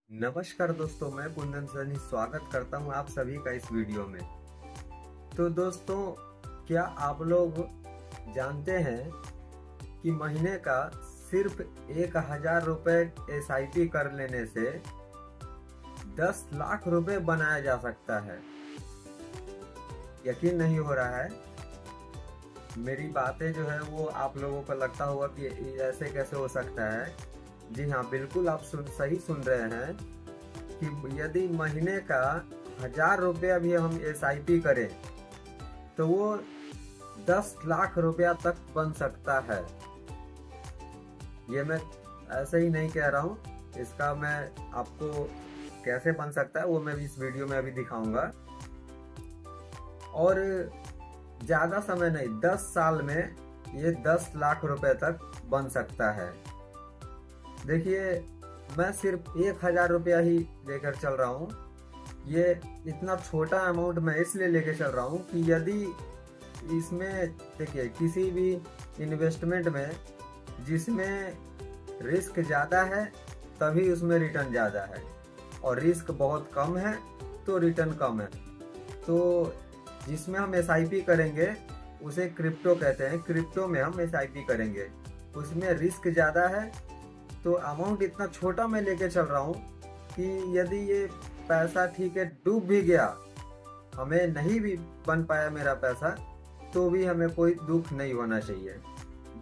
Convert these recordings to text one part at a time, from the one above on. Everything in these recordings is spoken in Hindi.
नमस्कार दोस्तों, मैं कुंदन सैनी स्वागत करता हूं आप सभी का इस वीडियो में। तो दोस्तों, क्या आप लोग जानते हैं कि महीने का सिर्फ 1,000 रुपए SIP कर लेने से 10 लाख रुपए बनाया जा सकता है। यकीन नहीं हो रहा है? मेरी बातें जो है वो आप लोगों को लगता होगा कि ऐसे कैसे हो सकता है। जी हाँ, बिल्कुल आप सही सुन रहे हैं कि यदि महीने का 1,000 रुपया भी हम SIP करें तो वो 10 लाख रुपया तक बन सकता है। ये मैं ऐसे ही नहीं कह रहा हूँ, इसका मैं आपको कैसे बन सकता है वो मैं इस वीडियो में अभी दिखाऊंगा। और ज़्यादा समय नहीं, 10 साल में ये 10 लाख रुपए तक बन सकता है। देखिए, मैं सिर्फ 1,000 रुपया ही लेकर चल रहा हूँ। ये इतना छोटा अमाउंट मैं इसलिए लेकर चल रहा हूँ कि यदि इसमें देखिए किसी भी इन्वेस्टमेंट में जिसमें रिस्क ज़्यादा है तभी उसमें रिटर्न ज़्यादा है, और रिस्क बहुत कम है तो रिटर्न कम है। तो जिसमें हम SIP करेंगे उसे क्रिप्टो कहते हैं। क्रिप्टो में हम SIP करेंगे, उसमें रिस्क ज़्यादा है। तो अमाउंट इतना छोटा मैं लेके चल रहा हूँ कि यदि ये पैसा ठीक है डूब भी गया, हमें नहीं भी बन पाया मेरा पैसा, तो भी हमें कोई दुख नहीं होना चाहिए।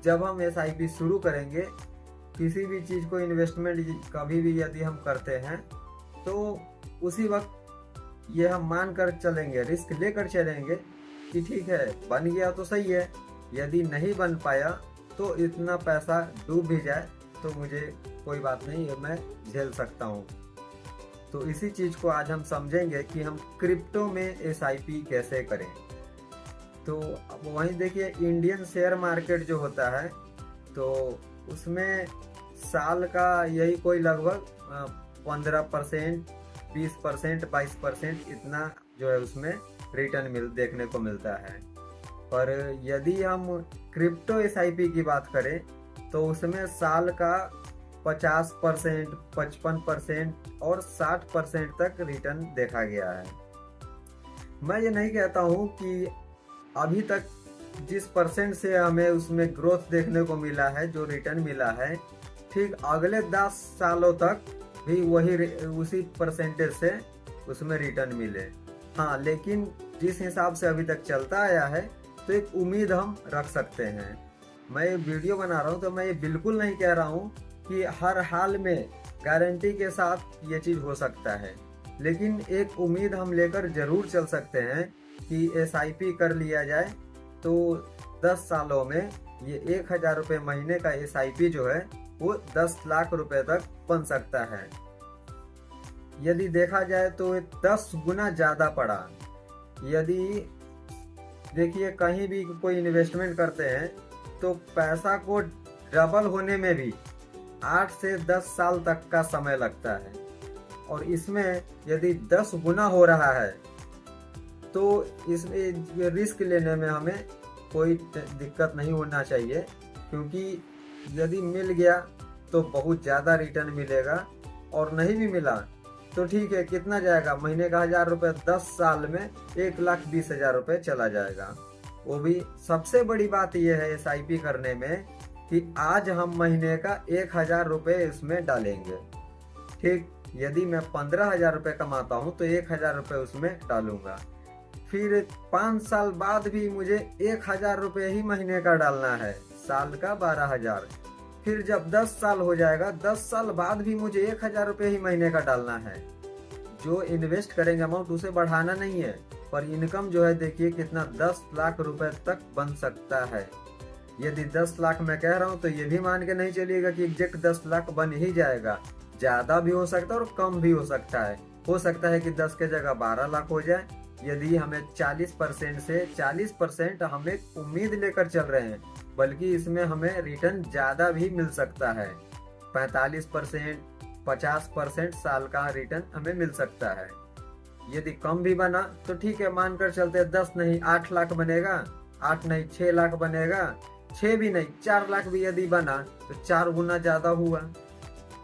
जब हम SIP शुरू करेंगे, किसी भी चीज़ को इन्वेस्टमेंट कभी भी यदि हम करते हैं तो उसी वक्त ये हम मान कर चलेंगे, रिस्क लेकर चलेंगे कि ठीक है बन गया तो सही है, यदि नहीं बन पाया तो इतना पैसा डूब भी जाए तो मुझे कोई बात नहीं है, मैं झेल सकता हूँ। तो इसी चीज़ को आज हम समझेंगे कि हम क्रिप्टो में SIP कैसे करें। तो अब वहीं देखिए, इंडियन शेयर मार्केट जो होता है तो उसमें साल का यही कोई लगभग 15%, 20%, 22% इतना जो है उसमें रिटर्न देखने को मिलता है। पर यदि हम क्रिप्टो SIP की बात करें तो उसमें साल का 50%, 55% और 60% तक रिटर्न देखा गया है। मैं ये नहीं कहता हूँ कि अभी तक जिस परसेंट से हमें उसमें ग्रोथ देखने को मिला है, जो रिटर्न मिला है, ठीक अगले 10 सालों तक भी वही उसी परसेंटेज से उसमें रिटर्न मिले। हाँ, लेकिन जिस हिसाब से अभी तक चलता आया है तो एक उम्मीद हम रख सकते हैं। मैं ये वीडियो बना रहा हूँ तो मैं ये बिल्कुल नहीं कह रहा हूँ कि हर हाल में गारंटी के साथ ये चीज़ हो सकता है, लेकिन एक उम्मीद हम लेकर जरूर चल सकते हैं कि SIP कर लिया जाए तो 10 सालों में ये 1,000 रुपये महीने का SIP जो है वो 10 लाख रुपए तक बन सकता है। यदि देखा जाए तो 10 गुना ज़्यादा पड़ा। यदि देखिए कहीं भी कोई इन्वेस्टमेंट करते हैं तो पैसा को डबल होने में भी 8 से 10 साल तक का समय लगता है, और इसमें यदि 10 गुना हो रहा है तो इसमें रिस्क लेने में हमें कोई दिक्कत नहीं होना चाहिए, क्योंकि यदि मिल गया तो बहुत ज़्यादा रिटर्न मिलेगा, और नहीं भी मिला तो ठीक है, कितना जाएगा, महीने का 1,000 रुपये 10 साल में 1,20,000 रुपये चला जाएगा। वो भी सबसे बड़ी बात यह है SIP करने में कि आज हम महीने का 1,000 रुपये इसमें डालेंगे। ठीक, यदि मैं 15,000 रुपये कमाता हूँ तो 1,000 रुपये उसमें डालूंगा। फिर 5 साल बाद भी मुझे 1,000 रुपये ही महीने का डालना है, साल का 12,000। फिर जब 10 साल हो जाएगा, 10 साल बाद भी मुझे 1,000 रुपये ही महीने का डालना है। जो इन्वेस्ट करेंगे अमाउंट उसे बढ़ाना नहीं है, पर इनकम जो है देखिए कितना 10 लाख रुपए तक बन सकता है। यदि 10 लाख मैं कह रहा हूँ तो ये भी मान के नहीं चलिएगा कि एग्जैक्ट 10 लाख बन ही जाएगा। ज़्यादा भी हो सकता है और कम भी हो सकता है। हो सकता है कि 10 के जगह 12 लाख हो जाए, यदि हमें 40% से 40% हमें उम्मीद लेकर चल रहे हैं, बल्कि इसमें हमें रिटर्न ज़्यादा भी मिल सकता है। 45%, 50% साल का रिटर्न हमें मिल सकता है। यदि कम भी बना तो ठीक है, मानकर चलते हैं 10 नहीं 8 लाख बनेगा, 8 नहीं 6 लाख बनेगा, 6 भी नहीं 4 लाख भी यदि बना तो 4 गुना ज़्यादा हुआ।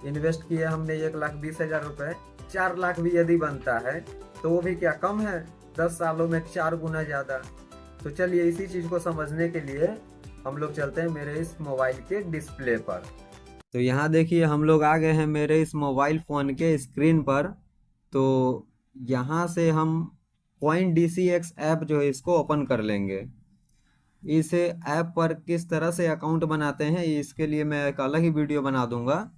इन्वेस्ट किए हमने 1,20,000 रुपए, 4 लाख भी यदि बनता है तो वो भी क्या कम है? 10 सालों में 4 गुना ज्यादा। तो चलिए इसी चीज को समझने के लिए हम लोग चलते हैं मेरे इस मोबाइल के डिस्प्ले पर। तो यहाँ देखिए हम लोग आ गए हैं मेरे इस मोबाइल फ़ोन के स्क्रीन पर। तो यहाँ से हम कॉइन DCX ऐप जो है इसको ओपन कर लेंगे। इस ऐप पर किस तरह से अकाउंट बनाते हैं इसके लिए मैं एक अलग ही वीडियो बना दूंगा।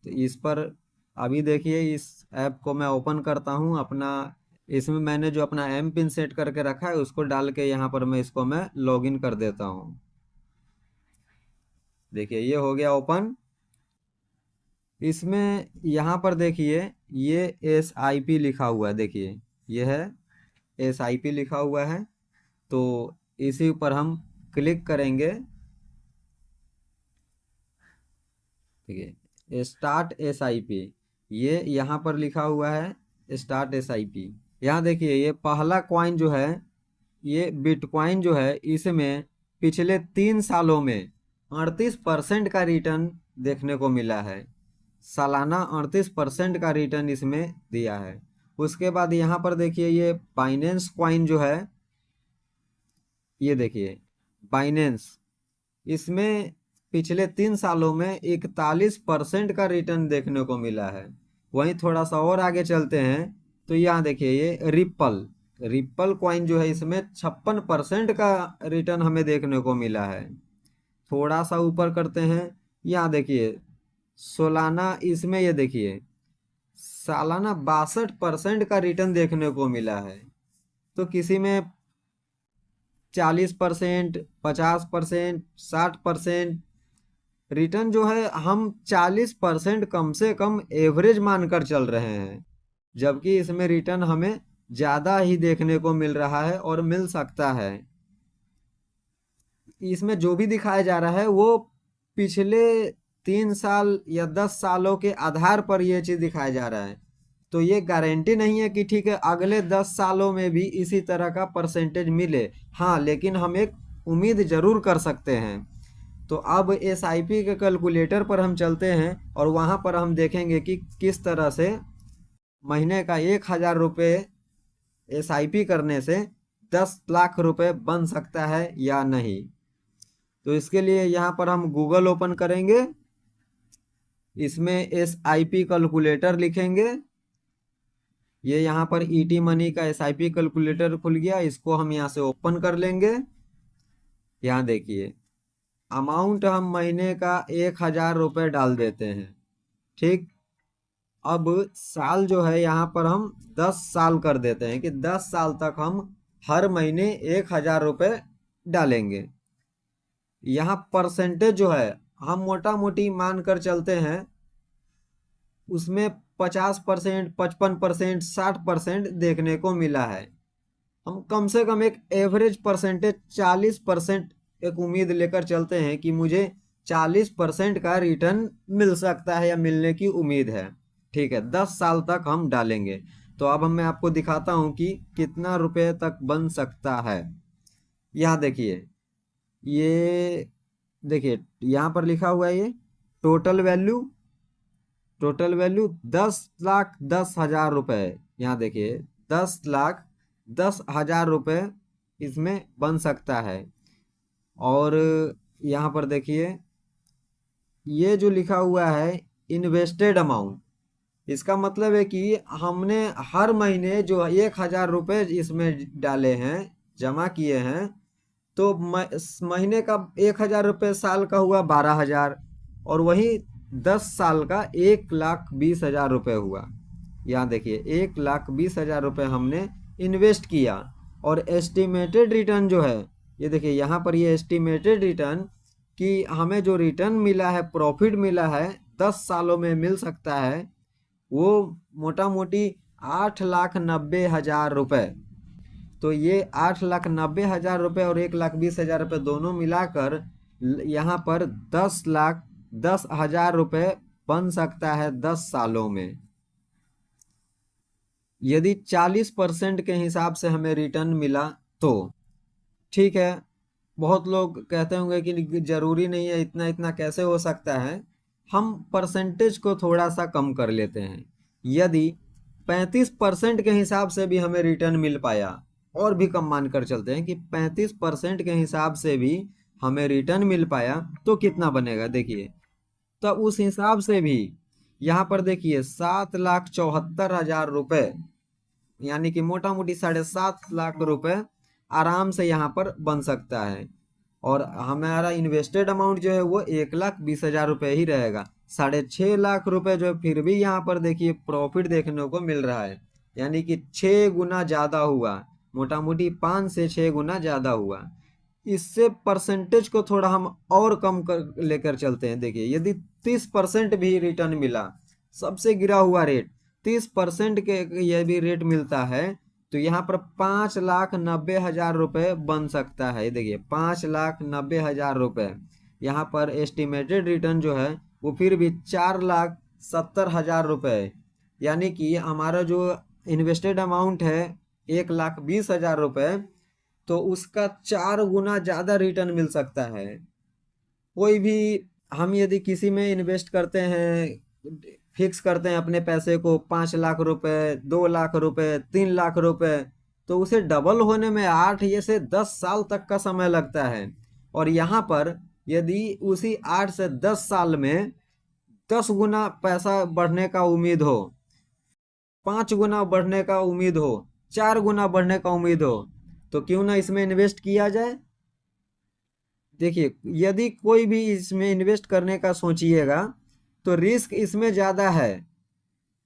तो इस पर अभी देखिए इस ऐप को मैं ओपन करता हूँ अपना। इसमें मैंने जो अपना एम पिन सेट करके रखा है उसको डाल के यहाँ पर मैं लॉगिन कर देता हूँ। देखिए ये हो गया ओपन। इसमें यहाँ पर देखिए ये SIP लिखा हुआ है। देखिए ये है SIP लिखा हुआ है। तो इसी पर हम क्लिक करेंगे। देखिए स्टार्ट SIP, ये यहाँ पर लिखा हुआ है स्टार्ट SIP। यहाँ देखिए ये पहला कॉइन जो है ये बिटकॉइन जो है इसमें पिछले 3 सालों में 38% का रिटर्न देखने को मिला है। सालाना 38% का रिटर्न इसमें दिया है। उसके बाद यहाँ पर देखिए ये बाइनेंस कॉइन जो है, ये देखिए बाइनेंस, इसमें पिछले 3 सालों में 41% का रिटर्न देखने को मिला है। वहीं थोड़ा सा और आगे चलते हैं तो यहाँ देखिए ये रिप्पल कॉइन जो है इसमें 56% का रिटर्न हमें देखने को मिला है। थोड़ा सा ऊपर करते हैं, यहाँ देखिए सोलाना, इसमें ये देखिए सालाना 62% का रिटर्न देखने को मिला है। तो किसी में 40%, 50%, 60% रिटर्न जो है हम 40% कम से कम एवरेज मानकर चल रहे हैं, जबकि इसमें रिटर्न हमें ज़्यादा ही देखने को मिल रहा है और मिल सकता है। इसमें जो भी दिखाया जा रहा है वो पिछले 3 साल या 10 सालों के आधार पर ये चीज़ दिखाया जा रहा है। तो ये गारंटी नहीं है कि ठीक है अगले 10 सालों में भी इसी तरह का परसेंटेज मिले। हाँ, लेकिन हम एक उम्मीद जरूर कर सकते हैं। तो अब SIP के कैलकुलेटर पर हम चलते हैं और वहाँ पर हम देखेंगे कि किस तरह से महीने का 1,000 रुपये SIP करने से 10 लाख रुपए बन सकता है या नहीं। तो इसके लिए यहाँ पर हम गूगल ओपन करेंगे, इसमें SIP कैलकुलेटर लिखेंगे। ये यहाँ पर ET मनी का SIP कैलकुलेटर खुल गया, इसको हम यहाँ से ओपन कर लेंगे। यहाँ देखिए अमाउंट हम महीने का 1,000 रुपये डाल देते हैं। ठीक, अब साल जो है यहाँ पर हम 10 साल कर देते हैं कि 10 साल तक हम हर महीने 1,000 रुपये डालेंगे। यहाँ परसेंटेज जो है हम मोटा मोटी मान कर चलते हैं, उसमें 50%, 55%, 60% देखने को मिला है। हम कम से कम एक एवरेज परसेंटेज 40% एक उम्मीद लेकर चलते हैं कि मुझे 40% का रिटर्न मिल सकता है या मिलने की उम्मीद है। ठीक है, 10 साल तक हम डालेंगे। तो अब मैं आपको दिखाता हूं कि कितना रुपए तक बन सकता है। यहाँ देखिए ये देखिए यहाँ पर लिखा हुआ है ये टोटल वैल्यू 10,10,10,000 रुपये। यहाँ देखिए 10,10,000 रुपये इसमें बन सकता है। और यहाँ पर देखिए ये जो लिखा हुआ है इन्वेस्टेड अमाउंट, इसका मतलब है कि हमने हर महीने जो 1,000 रुपये इसमें डाले हैं, जमा किए हैं, तो महीने का 1,000 रुपये, साल का हुआ 12,000, और वही 10 साल का 1,20,000 रुपये हुआ। यहाँ देखिए 1,20,000 रुपये हमने इन्वेस्ट किया। और एस्टिमेटेड रिटर्न जो है ये देखिए यहाँ पर ये एस्टिमेटेड रिटर्न कि हमें जो रिटर्न मिला है, प्रॉफिट मिला है 10 सालों में मिल सकता है, वो मोटा मोटी 8,90,000 रुपये। तो ये 8,90,000 रुपये और 1,20,000 रुपये दोनों मिलाकर यहाँ पर 10,10,000 रुपये बन सकता है 10 सालों में, यदि 40% के हिसाब से हमें रिटर्न मिला तो। ठीक है, बहुत लोग कहते होंगे कि जरूरी नहीं है, इतना इतना कैसे हो सकता है। हम परसेंटेज को थोड़ा सा कम कर लेते हैं। यदि 35% के हिसाब से भी हमें रिटर्न मिल पाया, और भी कम मानकर चलते हैं कि 35% के हिसाब से भी हमें रिटर्न मिल पाया, तो कितना बनेगा देखिए। तो उस हिसाब से भी यहाँ पर देखिए 7,74,000 रुपये, यानी कि मोटा मोटी 7.5 लाख रुपए आराम से यहाँ पर बन सकता है। और हमारा इन्वेस्टेड अमाउंट जो है वो 1,20,000 रुपये ही रहेगा। 6.5 लाख रुपए जो फिर भी यहाँ पर देखिए प्रॉफिट देखने को मिल रहा है, यानी कि 6 गुना ज़्यादा हुआ, मोटा मोटी 5 से 6 गुना ज़्यादा हुआ। इससे परसेंटेज को थोड़ा हम और कम कर लेकर चलते हैं। देखिए यदि 30% भी रिटर्न मिला, सबसे गिरा हुआ रेट 30% के यदि रेट मिलता है, तो यहाँ पर 5,90,000 रुपये बन सकता है। देखिए 5,90,000 रुपये, यहाँ पर एस्टिमेटेड रिटर्न जो है वो फिर भी 4,70,000 रुपये, यानी कि हमारा जो इन्वेस्टेड अमाउंट है 1,20,000 रुपये, तो उसका 4 गुना ज़्यादा रिटर्न मिल सकता है। कोई भी हम यदि किसी में इन्वेस्ट करते हैं, फिक्स करते हैं अपने पैसे को 5 लाख रुपए, 2 लाख रुपए, 3 लाख रुपए, तो उसे डबल होने में 8 ये से 10 साल तक का समय लगता है। और यहाँ पर यदि उसी 8 से 10 साल में 10 गुना पैसा बढ़ने का उम्मीद हो, 5 गुना बढ़ने का उम्मीद हो, 4 गुना बढ़ने का उम्मीद हो, तो क्यों ना इसमें इन्वेस्ट किया जाए। देखिए यदि कोई भी इसमें इन्वेस्ट करने का सोचिएगा तो रिस्क इसमें ज़्यादा है,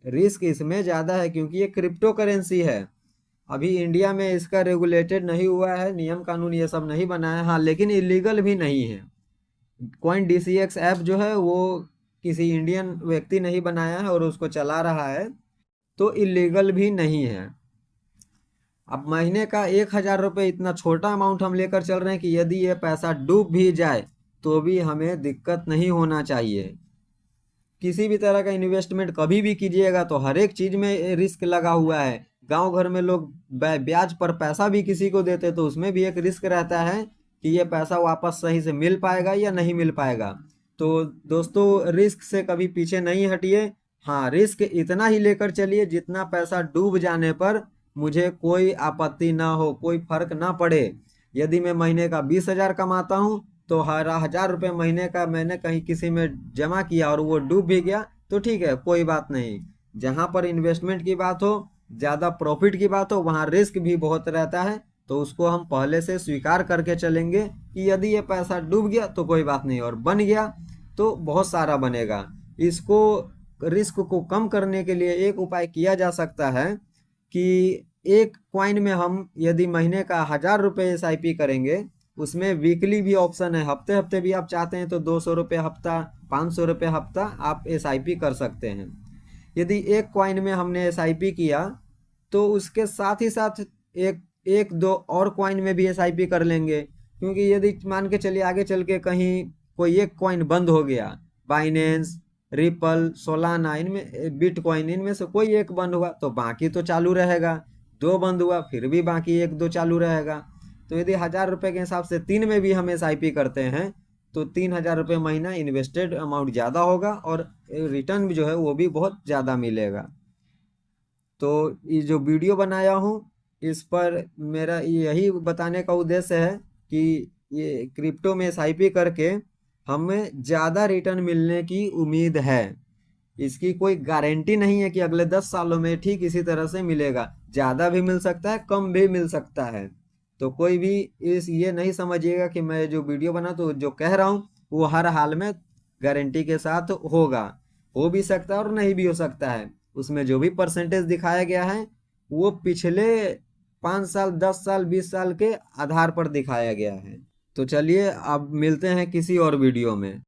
रिस्क इसमें ज़्यादा है, क्योंकि ये क्रिप्टो करेंसी है। अभी इंडिया में इसका रेगुलेटेड नहीं हुआ है, नियम कानून ये सब नहीं बना है। हाँ, लेकिन इलीगल भी नहीं है। CoinDCX ऐप जो है वो किसी इंडियन व्यक्ति नहीं बनाया है और उसको चला रहा है, तो इलीगल भी नहीं है। अब महीने का 1,000 रुपये इतना छोटा अमाउंट हम लेकर चल रहे हैं कि यदि ये पैसा डूब भी जाए तो भी हमें दिक्कत नहीं होना चाहिए। किसी भी तरह का इन्वेस्टमेंट कभी भी कीजिएगा तो हर एक चीज़ में रिस्क लगा हुआ है। गांव घर में लोग ब्याज पर पैसा भी किसी को देते तो उसमें भी एक रिस्क रहता है कि ये पैसा वापस सही से मिल पाएगा या नहीं मिल पाएगा। तो दोस्तों रिस्क से कभी पीछे नहीं हटिए। हाँ, रिस्क इतना ही लेकर चलिए जितना पैसा डूब जाने पर मुझे कोई आपत्ति ना हो, कोई फर्क ना पड़े। यदि मैं महीने का 20,000 कमाता हूँ तो हर 1,000 रुपये महीने का मैंने कहीं किसी में जमा किया और वो डूब भी गया तो ठीक है, कोई बात नहीं। जहाँ पर इन्वेस्टमेंट की बात हो, ज़्यादा प्रॉफिट की बात हो, वहाँ रिस्क भी बहुत रहता है। तो उसको हम पहले से स्वीकार करके चलेंगे कि यदि ये पैसा डूब गया तो कोई बात नहीं, और बन गया तो बहुत सारा बनेगा। इसको रिस्क को कम करने के लिए एक उपाय किया जा सकता है कि एक कॉइन में हम यदि महीने का 1,000 रुपये SIP करेंगे, उसमें वीकली भी ऑप्शन है, हफ्ते हफ्ते भी आप चाहते हैं तो 200 रुपये हफ्ता, 500 रुपये हफ्ता आप SIP कर सकते हैं। यदि एक कॉइन में हमने SIP किया तो उसके साथ ही साथ एक दो और कॉइन में भी SIP कर लेंगे, क्योंकि यदि मान के चलिए आगे चल के कहीं कोई एक कॉइन बंद हो गया, बाइनेंस, रिपल, सोलाना, इनमें बिटकॉइन, इनमें से कोई एक बंद हुआ तो बाकी तो चालू रहेगा। 2 बंद हुआ फिर भी बाकी 1-2 चालू रहेगा। तो यदि 1,000 रुपये के हिसाब से 3 में भी हम SIP करते हैं तो 3,000 रुपये महीना इन्वेस्टेड अमाउंट ज़्यादा होगा और रिटर्न भी जो है वो भी बहुत ज़्यादा मिलेगा। तो ये जो वीडियो बनाया हूँ इस पर मेरा यही बताने का उद्देश्य है कि ये क्रिप्टो में SIP करके हमें ज़्यादा रिटर्न मिलने की उम्मीद है। इसकी कोई गारंटी नहीं है कि अगले 10 सालों में ठीक इसी तरह से मिलेगा, ज़्यादा भी मिल सकता है, कम भी मिल सकता है। तो कोई भी ये नहीं समझिएगा कि मैं जो वीडियो बना तो जो कह रहा हूँ वो हर हाल में गारंटी के साथ होगा। हो भी सकता है और नहीं भी हो सकता है। उसमें जो भी परसेंटेज दिखाया गया है वो पिछले 5 साल, 10 साल, 20 साल के आधार पर दिखाया गया है। तो चलिए अब मिलते हैं किसी और वीडियो में।